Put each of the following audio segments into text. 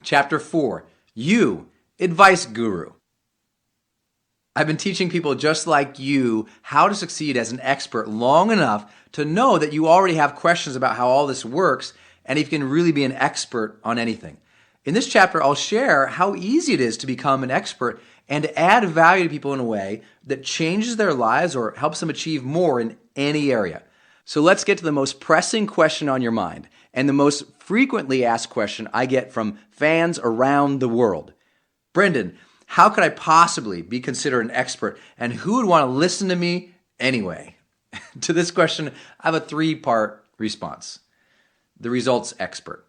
Chapter 4, You, Advice Guru. I've been teaching people just like you how to succeed as an expert long enough to know that you already have questions about how all this works and if you can really be an expert on anything. In this chapter, I'll share how easy it is to become an expert and to add value to people in a way that changes their lives or helps them achieve more in any area. So let's get to the most pressing question on your mind and the most frequently asked question I get from fans around the world. Brendan, how could I possibly be considered an expert, and who would want to listen to me anyway? To this question, I have a three-part response. The results expert.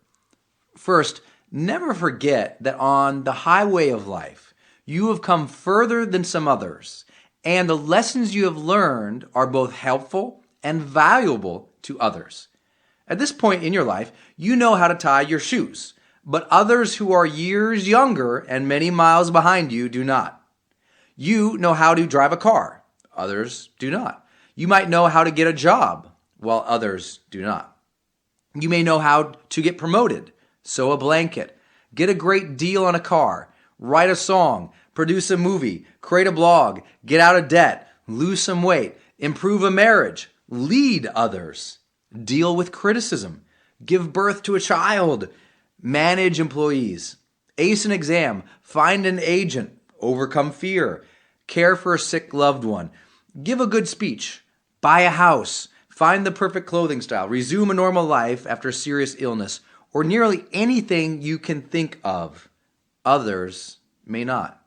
First, never forget that on the highway of life, you have come further than some others, and the lessons you have learned are both helpful and valuable to others. At this point in your life, you know how to tie your shoes, but others who are years younger and many miles behind you do not. You know how to drive a car, others do not. You might know how to get a job, while others do not. You may know how to get promoted, sew a blanket, get a great deal on a car, write a song, produce a movie, create a blog, get out of debt, lose some weight, improve a marriage, lead others, deal with criticism, give birth to a child, manage employees, ace an exam, find an agent, overcome fear, care for a sick loved one, give a good speech, buy a house, find the perfect clothing style, resume a normal life after a serious illness, or nearly anything you can think of. Others may not.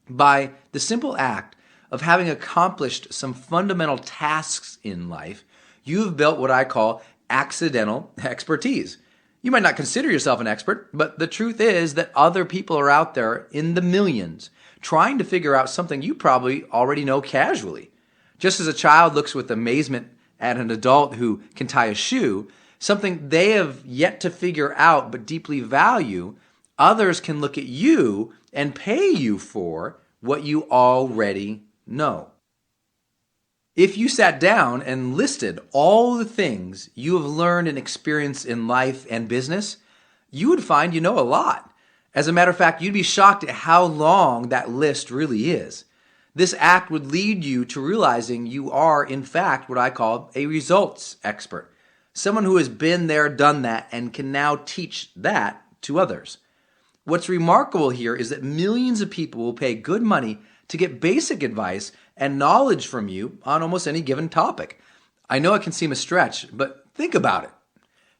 By the simple act of having accomplished some fundamental tasks in life, you have built what I call accidental expertise. You might not consider yourself an expert, but the truth is that other people are out there in the millions trying to figure out something you probably already know casually. Just as a child looks with amazement at an adult who can tie a shoe, something they have yet to figure out but deeply value, others can look at you and pay you for what you already know. If you sat down and listed all the things you have learned and experienced in life and business, you would find you know a lot. As a matter of fact, you'd be shocked at how long that list really is. This act would lead you to realizing you are, in fact, what I call a results expert. Someone who has been there, done that, and can now teach that to others. What's remarkable here is that millions of people will pay good money to get basic advice and knowledge from you on almost any given topic. I know it can seem a stretch, but think about it.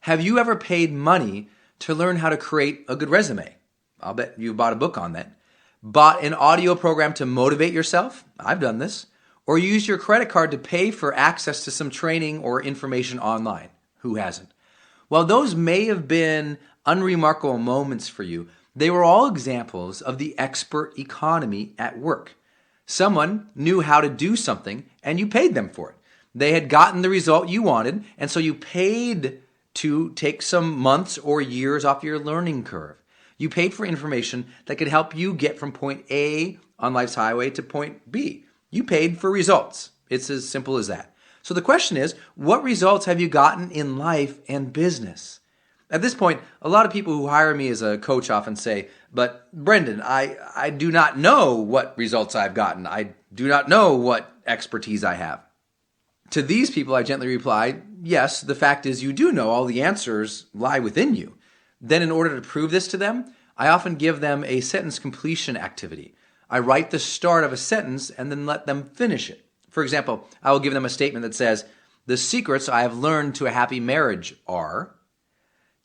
Have you ever paid money to learn how to create a good resume? I'll bet you've bought a book on that. Bought an audio program to motivate yourself? I've done this. Or used your credit card to pay for access to some training or information online? Who hasn't? While those may have been unremarkable moments for you, they were all examples of the expert economy at work. Someone knew how to do something and you paid them for it. They had gotten the result you wanted, and so you paid to take some months or years off your learning curve. You paid for information that could help you get from point A on life's highway to point B. You paid for results. It's as simple as that. So the question is, what results have you gotten in life and business? At this point, a lot of people who hire me as a coach often say, but Brendan, I do not know what results I've gotten. I do not know what expertise I have. To these people, I gently reply, yes, the fact is you do know. All the answers lie within you. Then in order to prove this to them, I often give them a sentence completion activity. I write the start of a sentence and then let them finish it. For example, I will give them a statement that says, the secrets I have learned to a happy marriage are...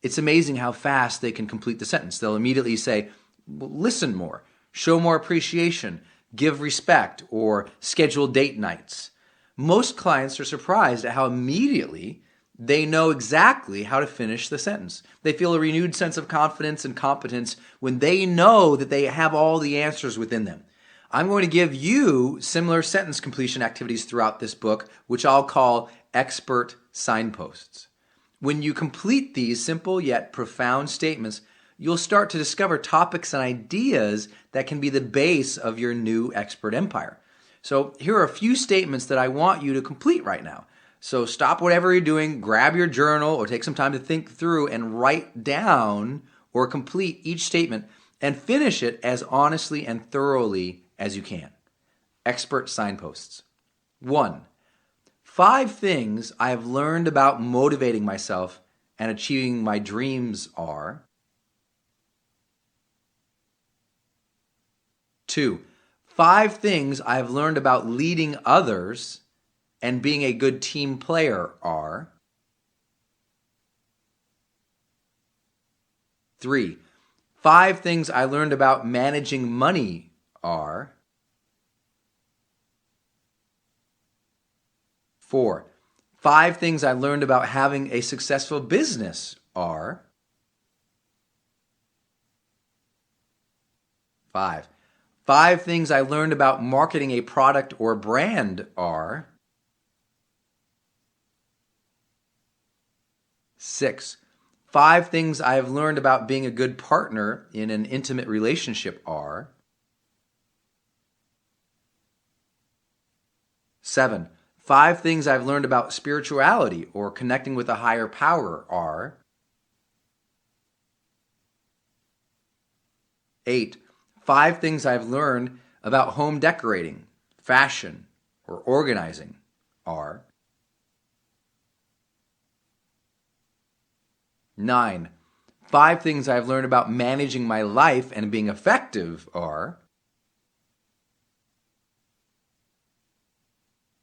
It's amazing how fast they can complete the sentence. They'll immediately say, well, listen more, show more appreciation, give respect, or schedule date nights. Most clients are surprised at how immediately they know exactly how to finish the sentence. They feel a renewed sense of confidence and competence when they know that they have all the answers within them. I'm going to give you similar sentence completion activities throughout this book, which I'll call expert signposts. When you complete these simple yet profound statements, you'll start to discover topics and ideas that can be the base of your new expert empire. So here are a few statements that I want you to complete right now. So stop whatever you're doing, grab your journal, or take some time to think through and write down or complete each statement and finish it as honestly and thoroughly as you can. Expert signposts. 1. 5 things I have learned about motivating myself and achieving my dreams are. 2. 5 things I have learned about leading others and being a good team player are. 3. 5 things I learned about managing money are. 4. 5 things I learned about having a successful business are. 5. 5 things I learned about marketing a product or brand are. 6. 5 things I have learned about being a good partner in an intimate relationship are. 7. 5 things I've learned about spirituality or connecting with a higher power are. 8. 5 things I've learned about home decorating, fashion, or organizing are. 9. 5 things I've learned about managing my life and being effective are.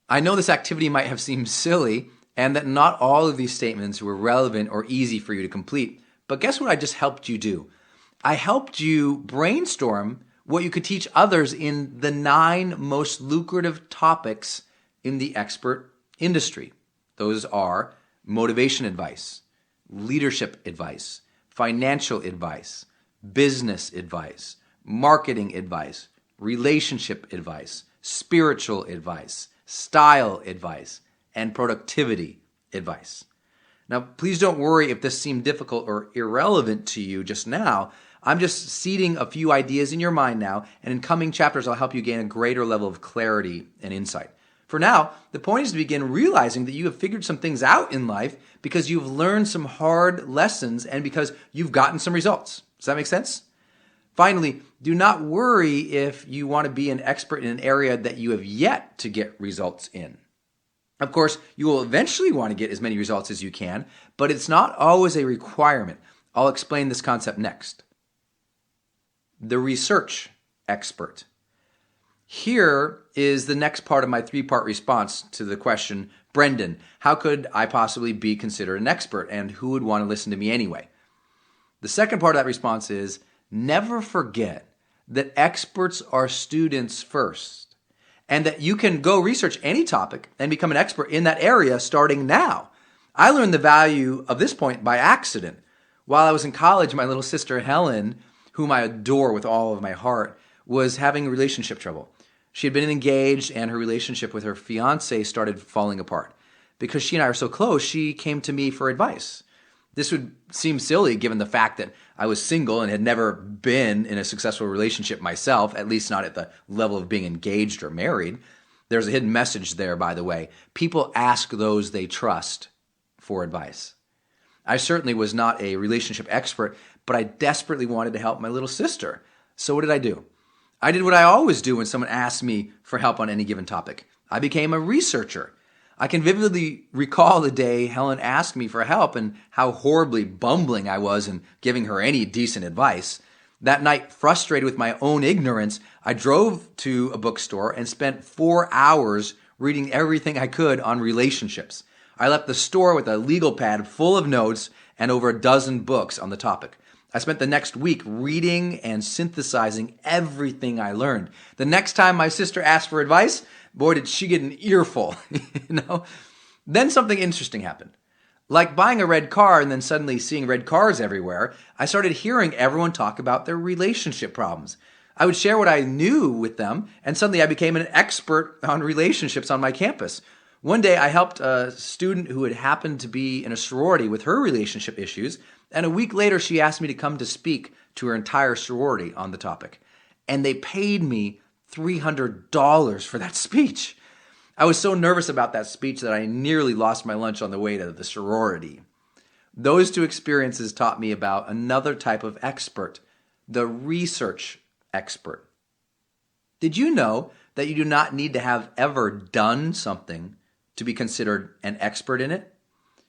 I know this activity might have seemed silly and that not all of these statements were relevant or easy for you to complete, but guess what I just helped you do? I helped you brainstorm what you could teach others in the 9 most lucrative topics in the expert industry. Those are motivation advice, leadership advice, financial advice, business advice, marketing advice, relationship advice, spiritual advice, style advice, and productivity advice. Now, please don't worry if this seemed difficult or irrelevant to you just now. I'm just seeding a few ideas in your mind now, and in coming chapters, I'll help you gain a greater level of clarity and insight. For now, the point is to begin realizing that you have figured some things out in life because you've learned some hard lessons and because you've gotten some results. Does that make sense? Finally, do not worry if you want to be an expert in an area that you have yet to get results in. Of course, you will eventually want to get as many results as you can, but it's not always a requirement. I'll explain this concept next. The research expert. Here is the next part of my 3-part response to the question, Brendan, how could I possibly be considered an expert and who would want to listen to me anyway? The second part of that response is, never forget that experts are students first and that you can go research any topic and become an expert in that area starting now. I learned the value of this point by accident. While I was in college, my little sister Helen, whom I adore with all of my heart, was having relationship trouble. She had been engaged and her relationship with her fiance started falling apart. Because she and I are so close, she came to me for advice. This would seem silly given the fact that I was single and had never been in a successful relationship myself, at least not at the level of being engaged or married. There's a hidden message there, by the way. People ask those they trust for advice. I certainly was not a relationship expert, but I desperately wanted to help my little sister. So what did I do? I did what I always do when someone asks me for help on any given topic. I became a researcher. I can vividly recall the day Helen asked me for help and how horribly bumbling I was in giving her any decent advice. That night, frustrated with my own ignorance, I drove to a bookstore and spent 4 hours reading everything I could on relationships. I left the store with a legal pad full of notes and over a dozen books on the topic. I spent the next week reading and synthesizing everything I learned. The next time my sister asked for advice, boy, did she get an earful, Then something interesting happened. Like buying a red car and then suddenly seeing red cars everywhere, I started hearing everyone talk about their relationship problems. I would share what I knew with them, and suddenly I became an expert on relationships on my campus. One day I helped a student who had happened to be in a sorority with her relationship issues, and a week later she asked me to come to speak to her entire sorority on the topic. And they paid me $300 for that speech. I was so nervous about that speech that I nearly lost my lunch on the way to the sorority. Those two experiences taught me about another type of expert, the research expert. Did you know that you do not need to have ever done something to be considered an expert in it?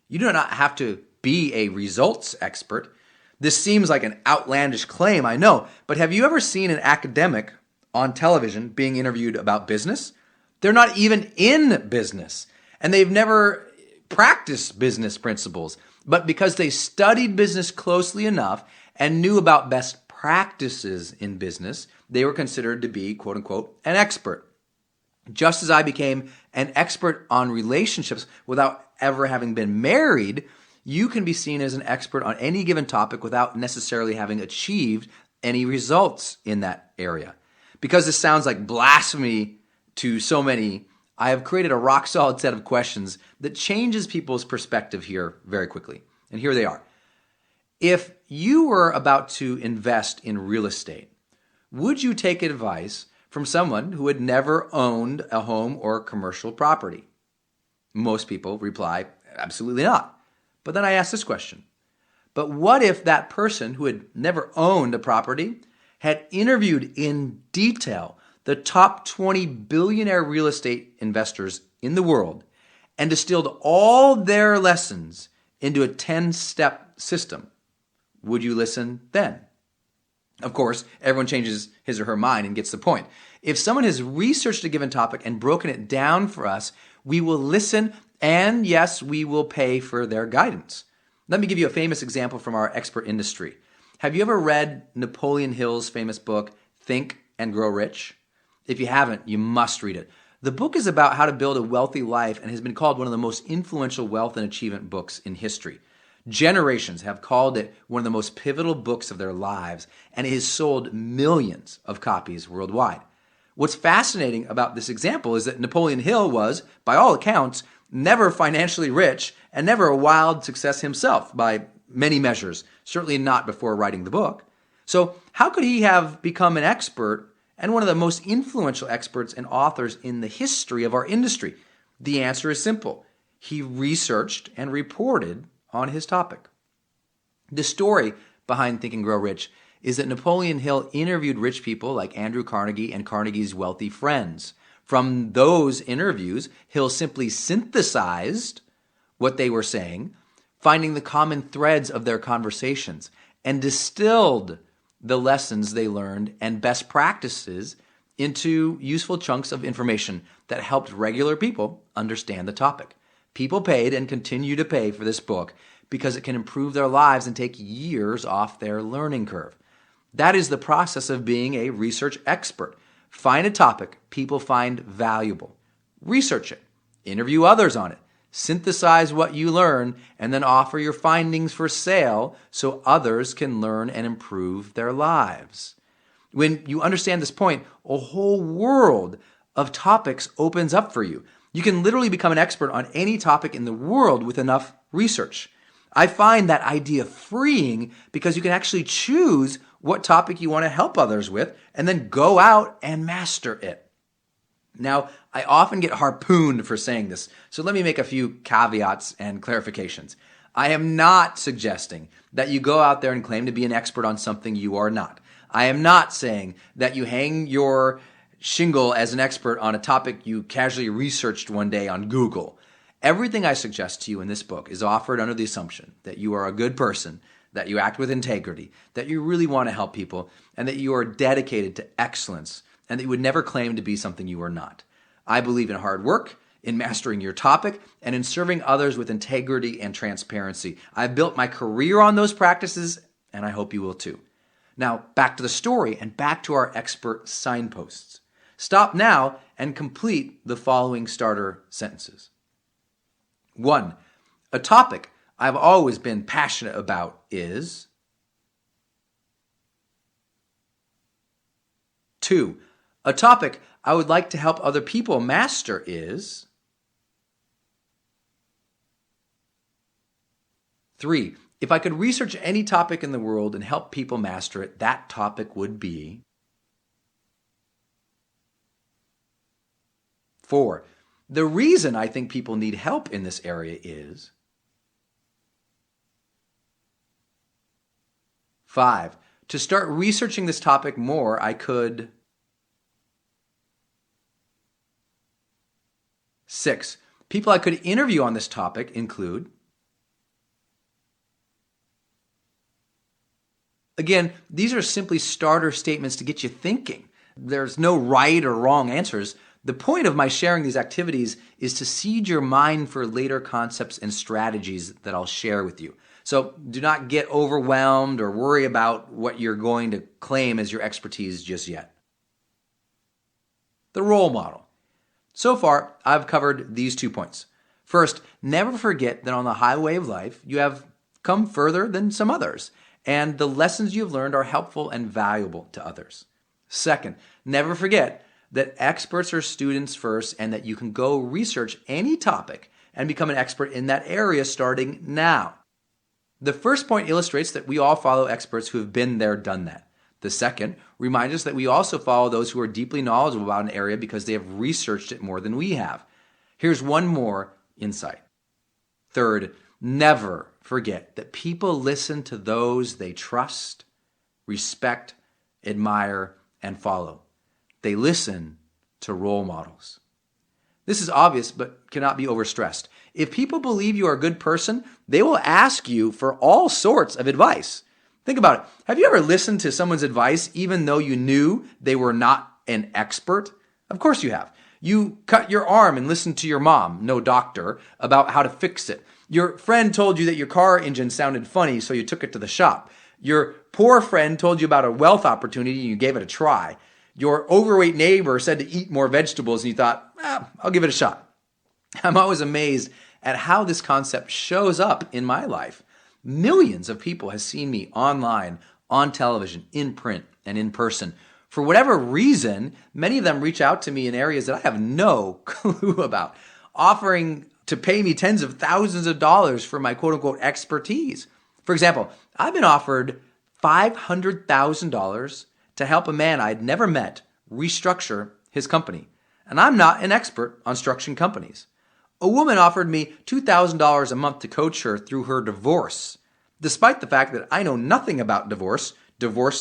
You do not have to be a results expert. This seems like an outlandish claim, I know, but have you ever seen an academic on television being interviewed about business? They're not even in business, and they've never practiced business principles. But because they studied business closely enough and knew about best practices in business, they were considered to be, quote unquote, an expert. Just as I became an expert on relationships without ever having been married, you can be seen as an expert on any given topic without necessarily having achieved any results in that area. Because this sounds like blasphemy to so many, I have created a rock-solid set of questions that changes people's perspective here very quickly. And here they are. If you were about to invest in real estate, would you take advice from someone who had never owned a home or commercial property? Most people reply, absolutely not. But then I ask this question. But what if that person who had never owned a property had interviewed in detail the top 20 billionaire real estate investors in the world and distilled all their lessons into a 10-step system? Would you listen then? Of course, everyone changes his or her mind and gets the point. If someone has researched a given topic and broken it down for us, we will listen, and yes, we will pay for their guidance. Let me give you a famous example from our expert industry. Have you ever read Napoleon Hill's famous book, Think and Grow Rich? If you haven't, you must read it. The book is about how to build a wealthy life and has been called one of the most influential wealth and achievement books in history. Generations have called it one of the most pivotal books of their lives, and it has sold millions of copies worldwide. What's fascinating about this example is that Napoleon Hill was, by all accounts, never financially rich and never a wild success himself by many measures, certainly not before writing the book. So how could he have become an expert and one of the most influential experts and authors in the history of our industry? The answer is simple. He researched and reported on his topic. The story behind Think and Grow Rich is that Napoleon Hill interviewed rich people like Andrew Carnegie and Carnegie's wealthy friends. From those interviews, Hill simply synthesized what they were saying, finding the common threads of their conversations, and distilled the lessons they learned and best practices into useful chunks of information that helped regular people understand the topic. People paid and continue to pay for this book because it can improve their lives and take years off their learning curve. That is the process of being a research expert. Find a topic people find valuable. Research it. Interview others on it. Synthesize what you learn and then offer your findings for sale so others can learn and improve their lives. When you understand this point, a whole world of topics opens up for you. You can literally become an expert on any topic in the world with enough research. I find that idea freeing because you can actually choose what topic you want to help others with and then go out and master it. Now, I often get harpooned for saying this, so let me make a few caveats and clarifications. I am not suggesting that you go out there and claim to be an expert on something you are not. I am not saying that you hang your shingle as an expert on a topic you casually researched one day on Google. Everything I suggest to you in this book is offered under the assumption that you are a good person, that you act with integrity, that you really want to help people, and that you are dedicated to excellence, and that you would never claim to be something you are not. I believe in hard work, in mastering your topic, and in serving others with integrity and transparency. I've built my career on those practices, and I hope you will too. Now, back to the story and back to our expert signposts. Stop now and complete the following starter sentences. 1. A topic I've always been passionate about is. 2. A topic I would like to help other people master is. 3. If I could research any topic in the world and help people master it, that topic would be. 4. The reason I think people need help in this area is. 5. To start researching this topic more, I could. 6. People I could interview on this topic include. Again, these are simply starter statements to get you thinking. There's no right or wrong answers. The point of my sharing these activities is to seed your mind for later concepts and strategies that I'll share with you. So do not get overwhelmed or worry about what you're going to claim as your expertise just yet. The role model. So far, I've covered these 2 points. First, never forget that on the highway of life, you have come further than some others, and the lessons you've learned are helpful and valuable to others. Second, never forget that experts are students first and that you can go research any topic and become an expert in that area starting now. The first point illustrates that we all follow experts who have been there, done that. The second reminds us that we also follow those who are deeply knowledgeable about an area because they have researched it more than we have. Here's one more insight. Third, never forget that people listen to those they trust, respect, admire, and follow. They listen to role models. This is obvious, but cannot be overstressed. If people believe you are a good person, they will ask you for all sorts of advice. Think about it. Have you ever listened to someone's advice even though you knew they were not an expert? Of course you have. You cut your arm and listened to your mom, no doctor, about how to fix it. Your friend told you that your car engine sounded funny, so you took it to the shop. Your poor friend told you about a wealth opportunity and you gave it a try. Your overweight neighbor said to eat more vegetables and you thought, I'll give it a shot. I'm always amazed at how this concept shows up in my life. Millions of people have seen me online, on television, in print, and in person. For whatever reason, many of them reach out to me in areas that I have no clue about, offering to pay me tens of thousands of dollars for my quote-unquote expertise. For example, I've been offered $500,000 to help a man I'd never met restructure his company. And I'm not an expert on structuring companies. A woman offered me $2,000 a month to coach her through her divorce, despite the fact that I know nothing about divorce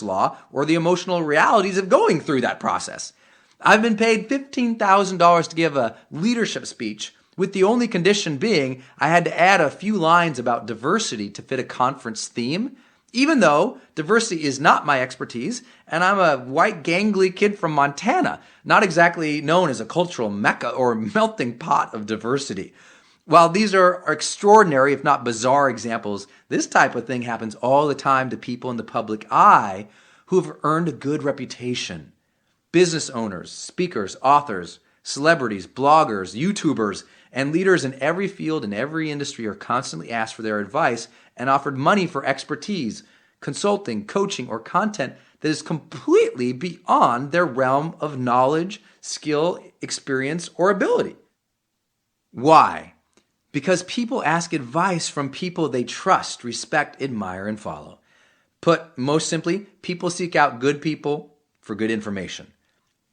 law, or the emotional realities of going through that process. I've been paid $15,000 to give a leadership speech, with the only condition being I had to add a few lines about diversity to fit a conference theme, even though diversity is not my expertise, and I'm a white gangly kid from Montana, not exactly known as a cultural mecca or melting pot of diversity. While these are extraordinary, if not bizarre examples, this type of thing happens all the time to people in the public eye who have earned a good reputation. Business owners, speakers, authors, celebrities, bloggers, YouTubers, and leaders in every field and every industry are constantly asked for their advice and offered money for expertise, consulting, coaching, or content that is completely beyond their realm of knowledge, skill, experience, or ability. Why? Because people ask advice from people they trust, respect, admire, and follow. Put most simply, people seek out good people for good information.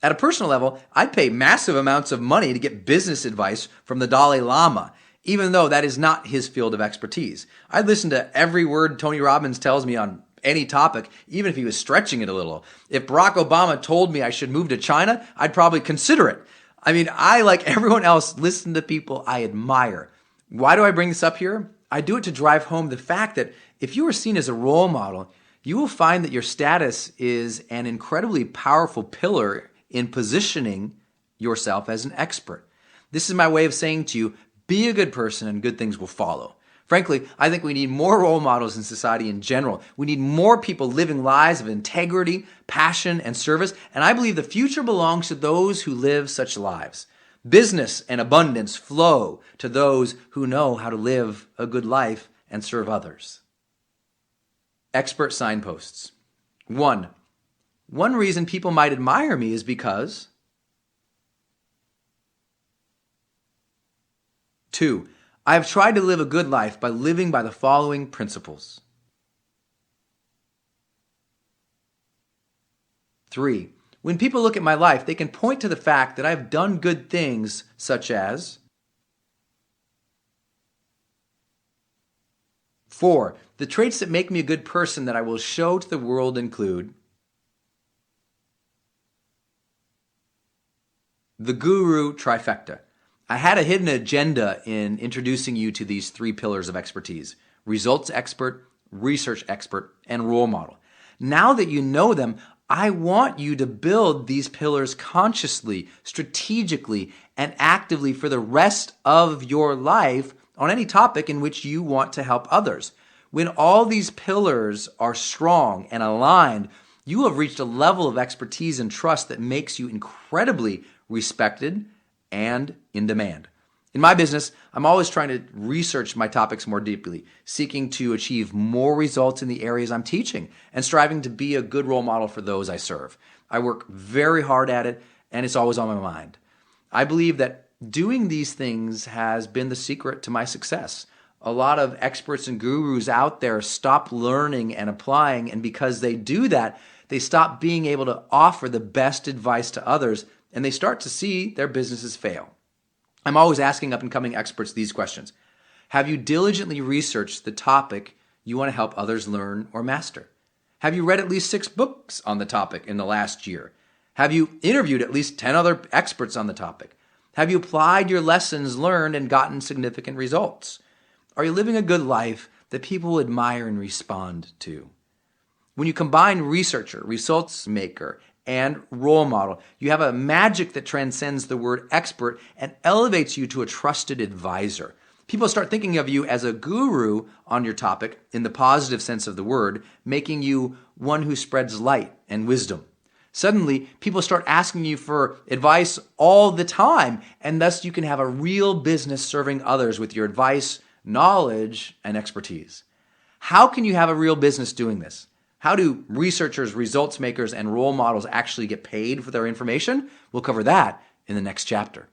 At a personal level, I'd pay massive amounts of money to get business advice from the Dalai Lama, even though that is not his field of expertise. I'd listen to every word Tony Robbins tells me on any topic, even if he was stretching it a little. If Barack Obama told me I should move to China, I'd probably consider it. I mean, I, like everyone else, listen to people I admire. Why do I bring this up here? I do it to drive home the fact that if you are seen as a role model, you will find that your status is an incredibly powerful pillar in positioning yourself as an expert. This is my way of saying to you, be a good person and good things will follow. Frankly, I think we need more role models in society in general. We need more people living lives of integrity, passion, and service, and I believe the future belongs to those who live such lives. Business and abundance flow to those who know how to live a good life and serve others. Expert signposts. 1. One reason people might admire me is because. 2. I have tried to live a good life by living by the following principles. 3. When people look at my life, they can point to the fact that I've done good things such as. 4, the traits that make me a good person that I will show to the world include the guru trifecta. I had a hidden agenda in introducing you to these 3 pillars of expertise: results expert, research expert, and role model. Now that you know them, I want you to build these pillars consciously, strategically, and actively for the rest of your life on any topic in which you want to help others. When all these pillars are strong and aligned, you have reached a level of expertise and trust that makes you incredibly respected and in demand. In my business, I'm always trying to research my topics more deeply, seeking to achieve more results in the areas I'm teaching, and striving to be a good role model for those I serve. I work very hard at it, and it's always on my mind. I believe that doing these things has been the secret to my success. A lot of experts and gurus out there stop learning and applying, and because they do that, they stop being able to offer the best advice to others, and they start to see their businesses fail. I'm always asking up-and-coming experts these questions. Have you diligently researched the topic you want to help others learn or master? Have you read at least 6 books on the topic in the last year? Have you interviewed at least 10 other experts on the topic? Have you applied your lessons learned and gotten significant results? Are you living a good life that people admire and respond to? When you combine researcher, results maker, and role model, you have a magic that transcends the word expert and elevates you to a trusted advisor. People start thinking of you as a guru on your topic in the positive sense of the word, making you one who spreads light and wisdom. Suddenly, people start asking you for advice all the time, and thus you can have a real business serving others with your advice, knowledge, and expertise. How can you have a real business doing this? How do researchers, results makers, and role models actually get paid for their information? We'll cover that in the next chapter.